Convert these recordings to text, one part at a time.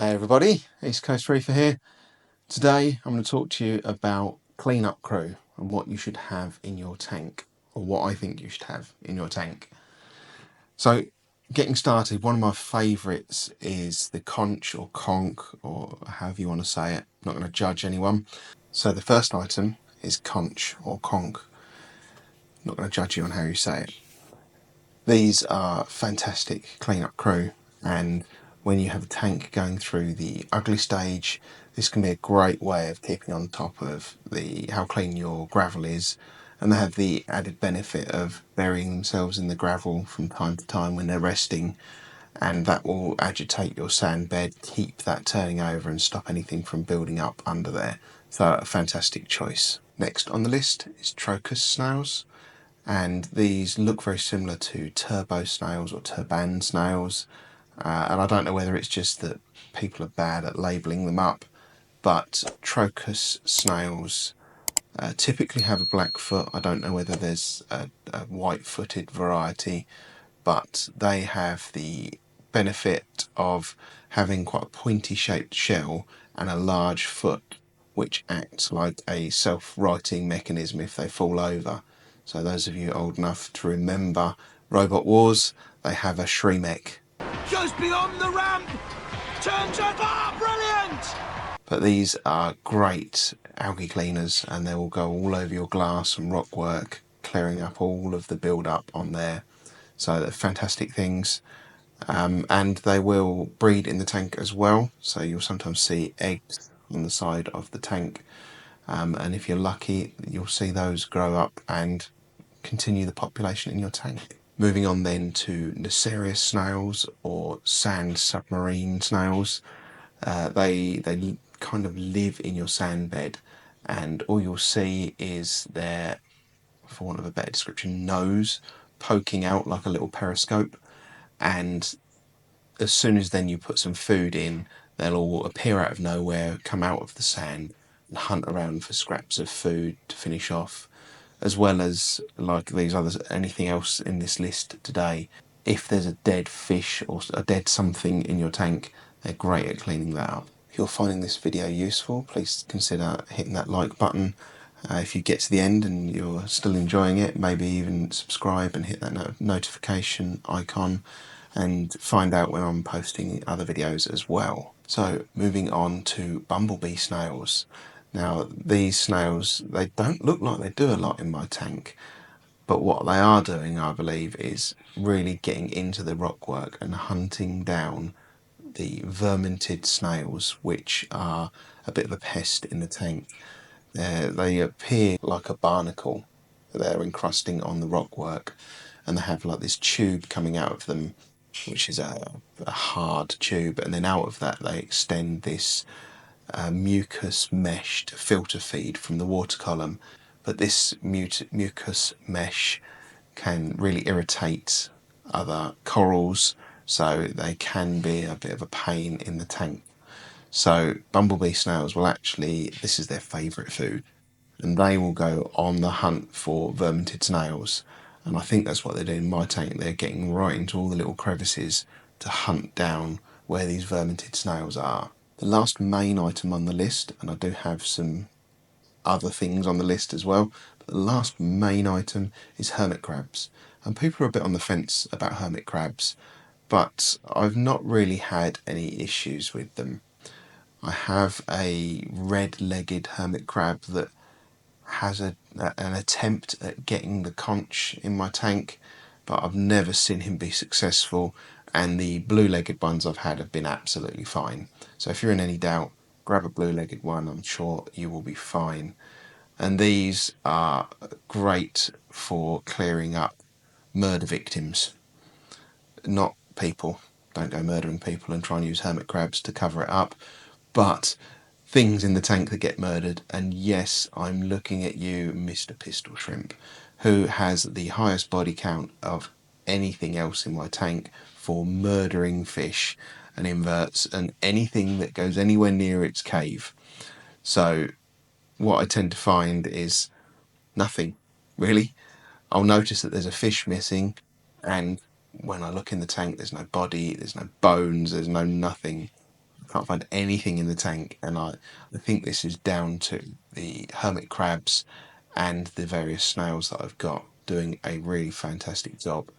Hey everybody, East Coast Reefer here. Today I'm going to talk to you about cleanup crew and what you should have in your tank, or what I think you should have in your tank. So getting started, one of my favourites is the Conch or Conch, or however you want to say it. I'm not going to judge anyone. So the first item is Conch or Conch. I'm not going to judge you on how you say it. These are fantastic cleanup crew, and when you have a tank going through the ugly stage, this can be a great way of keeping on top of how clean your gravel is, and they have the added benefit of burying themselves in the gravel from time to time when they're resting, and that will agitate your sand bed, keep that turning over and stop anything from building up under there. So a fantastic choice. Next on the list is Trochus snails, and these look very similar to turbo snails or turban snails, and I don't know whether it's just that people are bad at labelling them up, but Trochus snails typically have a black foot. I don't know whether there's a white-footed variety, but they have the benefit of having quite a pointy shaped shell and a large foot, which acts like a self-righting mechanism if they fall over. So those of you old enough to remember Robot Wars, they have a Shremek. Just beyond the ramp! Turns up! Ah, brilliant! But these are great algae cleaners, and they will go all over your glass and rock work, clearing up all of the build-up on there. So they're fantastic things. And they will breed in the tank as well, so you'll sometimes see eggs on the side of the tank, and if you're lucky you'll see those grow up and continue the population in your tank. Moving on then to Nassarius snails, or sand submarine snails. They kind of live in your sand bed, and all you'll see is their, for want of a better description, nose poking out like a little periscope, and as soon as then you put some food in, they'll all appear out of nowhere, come out of the sand and hunt around for scraps of food to finish off, as well as, like these others, anything else in this list today. If there's a dead fish or a dead something in your tank, they're great at cleaning that up. If you're finding this video useful, please consider hitting that like button. If you get to the end and you're still enjoying it, maybe even subscribe and hit that notification icon and find out when I'm posting other videos as well. So moving on to Bumblebee snails. Now these snails, they don't look like they do a lot in my tank, but what they are doing, I believe, is really getting into the rockwork and hunting down the verminted snails, which are a bit of a pest in the tank. They appear like a barnacle. They're encrusting on the rockwork, and they have like this tube coming out of them, which is a hard tube, and then out of that they extend this mucus mesh to filter feed from the water column. But this mucus mesh can really irritate other corals, so they can be a bit of a pain in the tank. So bumblebee snails will actually, this is their favourite food, and they will go on the hunt for verminted snails. And I think that's what they're doing in my tank. They're getting right into all the little crevices to hunt down where these verminted snails are. The last main item on the list, and I do have some other things on the list as well, but the last main item is hermit crabs. And people are a bit on the fence about hermit crabs, but I've not really had any issues with them. I have a red-legged hermit crab that has an attempt at getting the conch in my tank, but I've never seen him be successful, and the blue-legged ones I've had have been absolutely fine. So if you're in any doubt, grab a blue-legged one, I'm sure you will be fine. And these are great for clearing up murder victims, not people. Don't go murdering people and try and use hermit crabs to cover it up, but things in the tank that get murdered. And yes, I'm looking at you, Mr. Pistol Shrimp, who has the highest body count of anything else in my tank for murdering fish and inverts and anything that goes anywhere near its cave. So what I tend to find is nothing, really. I'll notice that there's a fish missing, and when I look in the tank, there's no body, there's no bones, there's no nothing. can't find anything in the tank, and I think this is down to the hermit crabs and the various snails that I've got doing a really fantastic job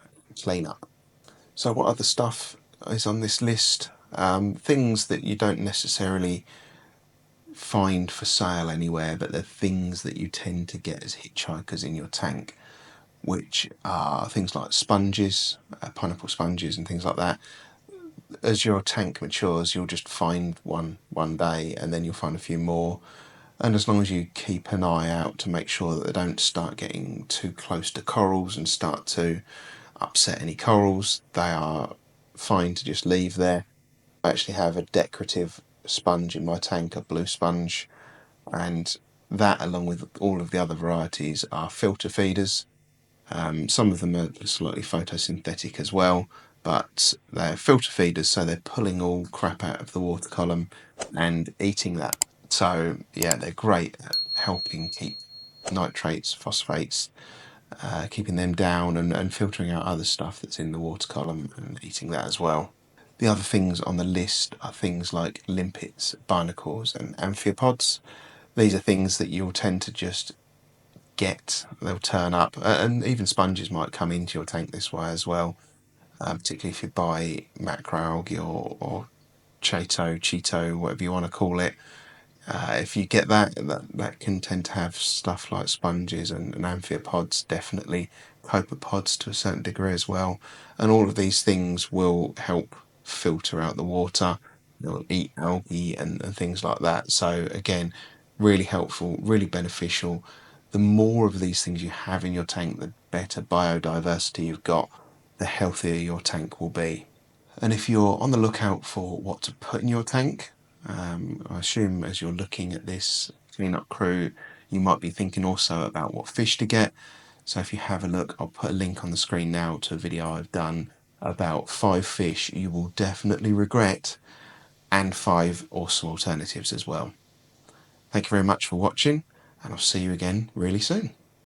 clean up. So what other stuff is on this list? Things that you don't necessarily find for sale anywhere, but they're things that you tend to get as hitchhikers in your tank, which are things like sponges, pineapple sponges, and things like that. As your tank matures, you'll just find one day, and then you'll find a few more. And as long as you keep an eye out to make sure that they don't start getting too close to corals and start to upset any corals, they are fine to just leave there. I actually have a decorative sponge in my tank, a blue sponge, and that, along with all of the other varieties, are filter feeders. Some of them are slightly photosynthetic as well, but they're filter feeders, so they're pulling all crap out of the water column and eating that. So yeah, they're great at helping keep nitrates, phosphates, keeping them down, and filtering out other stuff that's in the water column and eating that as well. The other things on the list are things like limpets, barnacles, and amphipods. These are things that you'll tend to just get. They'll turn up, and even sponges might come into your tank this way as well, particularly if you buy macroalgae or Cheeto, whatever you want to call it. If you get that can tend to have stuff like sponges and amphipods, definitely copepods to a certain degree as well. And all of these things will help filter out the water. They'll eat algae and things like that. So again, really helpful, really beneficial. The more of these things you have in your tank, the better biodiversity you've got, the healthier your tank will be. And if you're on the lookout for what to put in your tank, I assume as you're looking at this cleanup crew, you might be thinking also about what fish to get. So if you have a look, I'll put a link on the screen now to a video I've done about 5 fish you will definitely regret, and 5 awesome alternatives as well. Thank you very much for watching, and I'll see you again really soon.